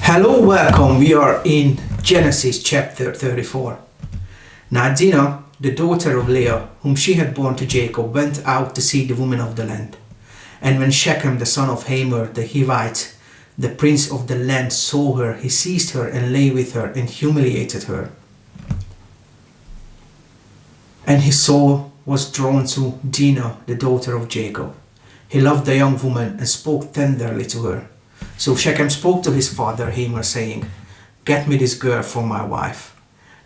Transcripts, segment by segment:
Hello, welcome. We are in Genesis chapter 34. Now Dinah, the daughter of Leah, whom she had borne to Jacob, went out to see the women of the land. And when Shechem, the son of Hamor, the Hivite, the prince of the land, saw her, he seized her and lay with her and humiliated her. And his soul was drawn to Dinah, the daughter of Jacob. He loved the young woman and spoke tenderly to her. So Shechem spoke to his father Hamor, saying, "Get me this girl for my wife."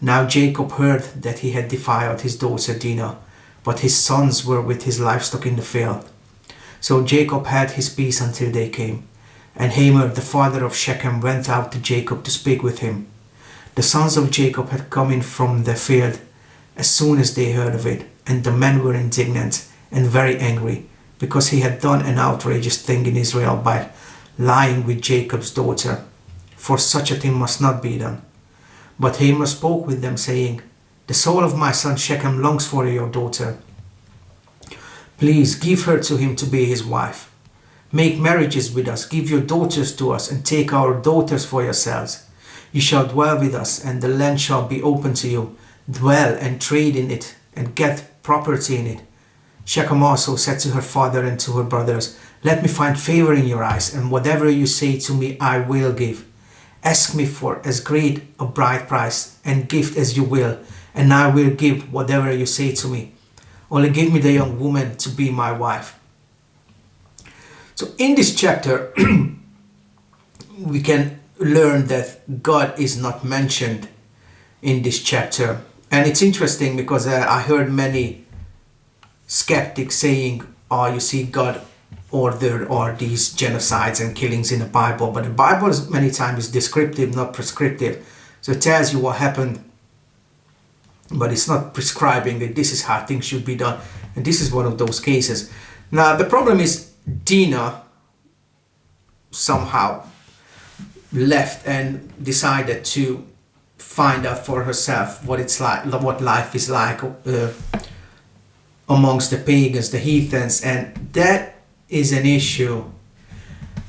Now Jacob heard that he had defiled his daughter Dinah, but his sons were with his livestock in the field. So Jacob had his peace until they came. And Hamor, the father of Shechem, went out to Jacob to speak with him. The sons of Jacob had come in from the field as soon as they heard of it, and the men were indignant and very angry, because he had done an outrageous thing in Israel by lying with Jacob's daughter, for such a thing must not be done. But Hamor spoke with them, saying, "The soul of my son Shechem longs for your daughter. Please give her to him to be his wife. Make marriages with us, give your daughters to us, and take our daughters for yourselves. You shall dwell with us, and the land shall be open to you. Dwell and trade in it, and get property in it." Shechem also said to her father and to her brothers, "Let me find favor in your eyes, and whatever you say to me I will give. Ask me for as great a bride price and gift as you will, and I will give whatever you say to me. Only give me the young woman to be my wife." So in this chapter, we can learn that God is not mentioned in this chapter. And it's interesting because I heard many skeptics saying, "Oh, you see, God ordered all these genocides and killings in the Bible." But the Bible is many times is descriptive, not prescriptive. So it tells you what happened, but it's not prescribing that this is how things should be done. And this is one of those cases. Now the problem is Dinah somehow left and decided to find out for herself what it's like, what life is like amongst the pagans, the heathens, and that is an issue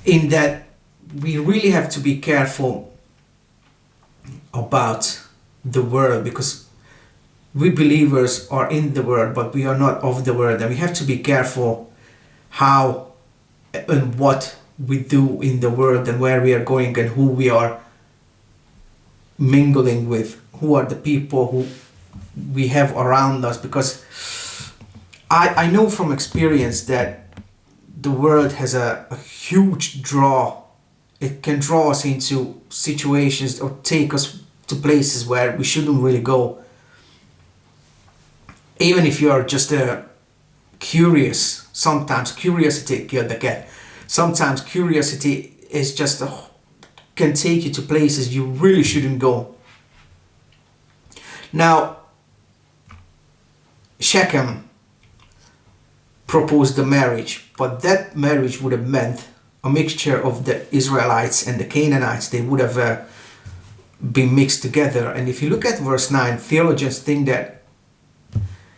in that we really have to be careful about the world, because we believers are in the world, but we are not of the world, and we have to be careful how and what we do in the world and where we are going and who we are mingling with, who are the people who we have around us, because I know from experience that the world has a huge draw. It can draw us into situations or take us to places where we shouldn't really go. Even if you are just curious, sometimes curiosity killed the cat. Sometimes curiosity is just can take you to places you really shouldn't go. Now, Shechem proposed the marriage, but that marriage would have meant a mixture of the Israelites and the Canaanites. They would have been mixed together. And if you look at verse 9, theologians think that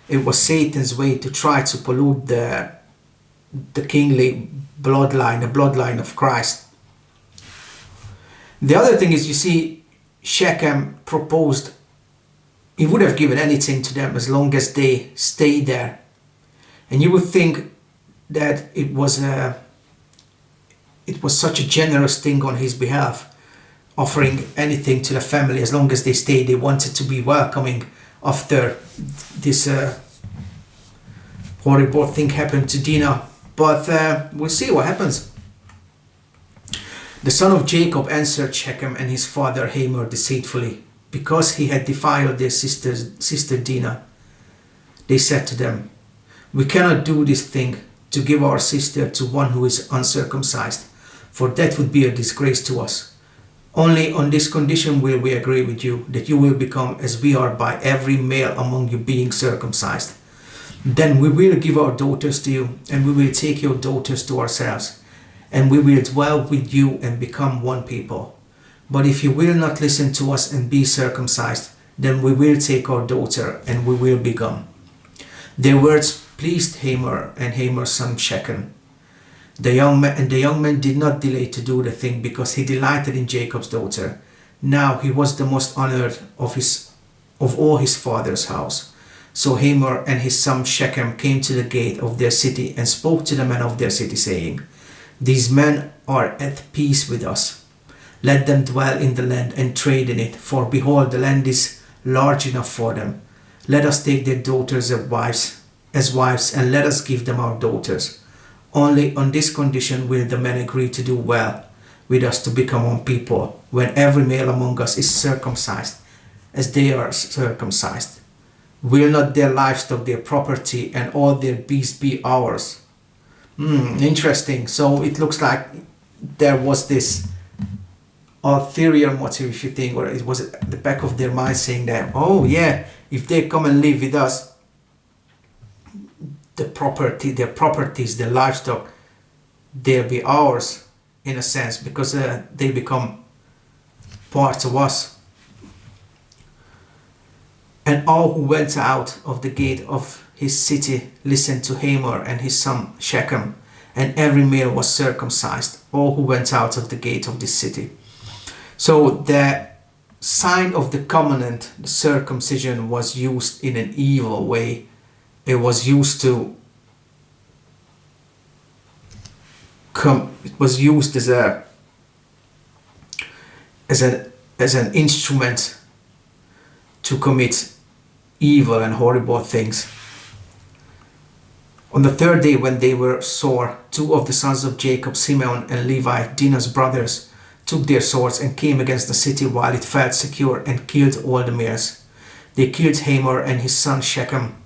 it was Satan's way to try to pollute the kingly bloodline, the bloodline of Christ. The other thing is, you see, Shechem proposed, he would have given anything to them as long as they stayed there. And you would think that it was such a generous thing on his behalf, offering anything to the family as long as they stayed. They wanted to be welcoming after this horrible thing happened to Dinah. But we'll see what happens. The son of Jacob answered Shechem and his father Hamor deceitfully, because he had defiled their sister Dinah. They said to them, "We cannot do this thing to give our sister to one who is uncircumcised, for that would be a disgrace to us. Only on this condition will we agree with you, that you will become as we are by every male among you being circumcised. Then we will give our daughters to you, and we will take your daughters to ourselves, and we will dwell with you and become one people. But if you will not listen to us and be circumcised, then we will take our daughter and we will be gone." Their words pleased Hamor and Hamor's son Shechem. The young man did not delay to do the thing because he delighted in Jacob's daughter. Now he was the most honored of all his father's house. So Hamor and his son Shechem came to the gate of their city and spoke to the men of their city, saying, "These men are at peace with us. Let them dwell in the land and trade in it, for behold, the land is large enough for them. Let us take their daughters as wives, and let us give them our daughters. Only on this condition will the men agree to do well with us to become one people, when every male among us is circumcised, as they are circumcised. Will not their livestock, their property, and all their beasts be ours?" Interesting. So it looks like there was this ulterior motive, if you think, or it was at the back of their mind saying that, oh yeah, if they come and live with us, the property, their properties, their livestock, they'll be ours in a sense, because they become part of us. And all who went out of the gate of his city listened to Hamor and his son Shechem, and every male was circumcised, all who went out of the gate of this city. So the sign of the covenant, the circumcision, was used in an evil way. It was used to it was used as an instrument to commit evil and horrible things. On the third day, when they were sore, two of the sons of Jacob, Simeon and Levi, Dinah's brothers, took their swords and came against the city while it felt secure, and killed all the males. They killed Hamor and his son Shechem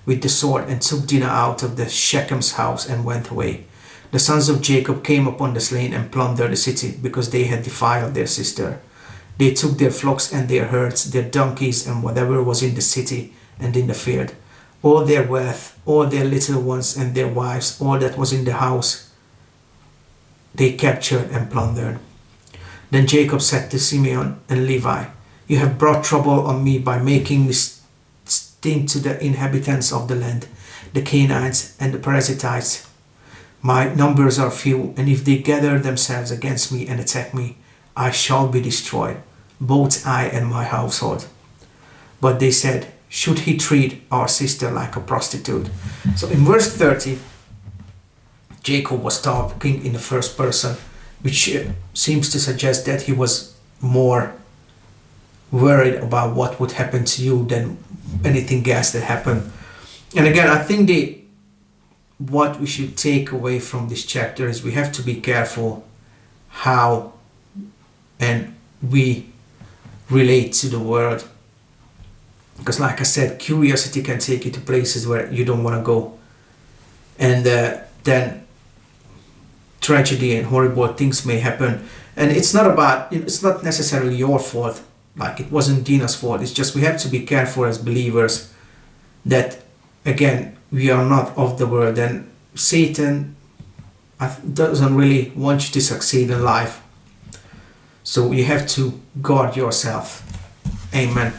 with the sword, and took Dinah out of the Shechem's house and went away. The sons of Jacob came upon the slain and plundered the city, because they had defiled their sister. They took their flocks and their herds, their donkeys, and whatever was in the city and in the field, all their wealth, all their little ones and their wives, all that was in the house, they captured and plundered. Then Jacob said to Simeon and Levi, "You have brought trouble on me by making me stink to the inhabitants of the land, the Canaanites and the Perizzites. My numbers are few, and if they gather themselves against me and attack me, I shall be destroyed, both I and my household." But they said, "Should he treat our sister like a prostitute?" So in verse 30, Jacob was talking in the first person, which seems to suggest that he was more worried about what would happen to you than anything else that happened. And again, I think what we should take away from this chapter is we have to be careful how and we relate to the world. Because like I said, curiosity can take you to places where you don't want to go. And then tragedy and horrible things may happen. And it's not necessarily your fault. Like it wasn't Dinah's fault. It's just we have to be careful as believers that, again, we are not of the world. And Satan doesn't really want you to succeed in life. So you have to guard yourself. Amen.